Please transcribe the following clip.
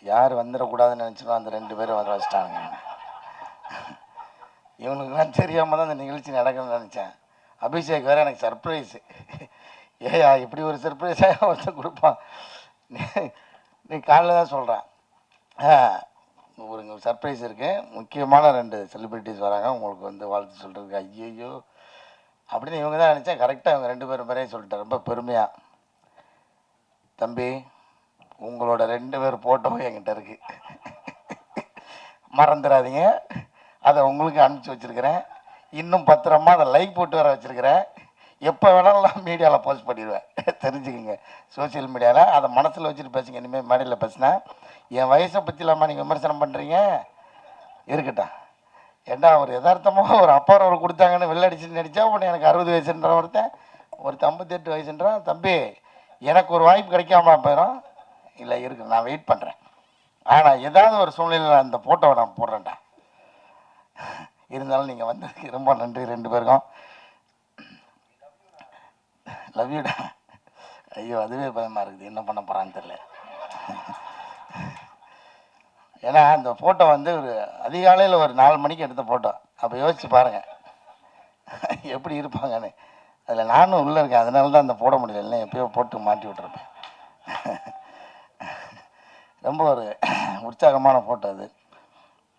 யார் வந்துடக்கூடாதுன்னு நினச்சனோ அந்த 2 பேரும் வர வச்சிட்டாங்க. இவனுக்குலாம் தெரியாமல் தான் அந்த நிகழ்ச்சி நடக்கணும்னு நினச்சேன். அபிஷேக் வேறு எனக்கு சர்ப்ரைஸு. ஏயா இப்படி ஒரு சர்ப்ரைஸாக ஒருத்தர் கொடுப்பான். நீ காலைல தான் சொல்கிறேன். ஒரு சர்ப்ரைஸ் இருக்குது. முக்கியமான 2 செலிப்ரிட்டிஸ் வராங்க உங்களுக்கு வந்து வாழ்த்து சொல்கிறதுக்கு. ஐயோ அப்படின்னு இவங்க தான் நினச்சேன். கரெக்டாக இவங்க 2 பேரும் பேரையும் சொல்லிட்டேன் ரொம்ப பெருமையாக. தம்பி உங்களோட 2 பேர் ஃபோட்டோவும் என்கிட்ட இருக்குது, மறந்துடாதீங்க. அதை உங்களுக்கு அனுப்பிச்சி வச்சுருக்கிறேன். இன்னும் பத்திரமா அதை லைக் போட்டு வர வச்சுருக்கிறேன். எப்போ வேணாலும் மீடியாவில் போஸ்ட் பண்ணிடுவேன். தெரிஞ்சுக்கோங்க. சோசியல் மீடியாவில் அதை மனசில் வச்சுட்டு பேசுங்க. இனிமேல் மேடையில் பேசினா என் வயசை பற்றி இல்லாமல் நீங்கள் விமர்சனம் பண்ணுறீங்க. இருக்கட்டும். ஏண்டா ஒரு யதார்த்தமாக ஒரு அப்பா ரோல் கொடுத்தாங்கன்னு வெள்ளடிச்சுன்னு நடித்தா உடனே எனக்கு 60 வயசுன்ற ஒருத்தன் 58 வயசுன்றான். தம்பி எனக்கு ஒரு வாய்ப்பு கிடைக்காம போயிடும். இல்லை இருக்கு, நான் வெயிட் பண்ணுறேன். ஆனால் ஏதாவது ஒரு சூழ்நிலையில் அந்த ஃபோட்டோவை நான் போடுறேன்டா. இருந்தாலும் நீங்கள் வந்ததுக்கு ரொம்ப நன்றி 2 பேருக்கும். லவ் யூடா. ஐயோ அதுவே பயமாக இருக்குது, என்ன பண்ண போகிறான்னு தெரியல. ஏன்னா அந்த ஃபோட்டோ வந்து ஒரு அதிகாலையில் ஒரு 4 மணிக்கு எடுத்த ஃபோட்டோ. அப்போ யோசிச்சு பாருங்கள் எப்படி இருப்பாங்கன்னு. அதில் நானும் உள்ளே இருக்கேன், அதனால தான் அந்த போட முடியல, இல்லை எப்பயோ போட்டு மாட்டி விட்டுருப்பேன். ரொம்ப ஒரு உற்சாகமான ஃபோட்டோ அது.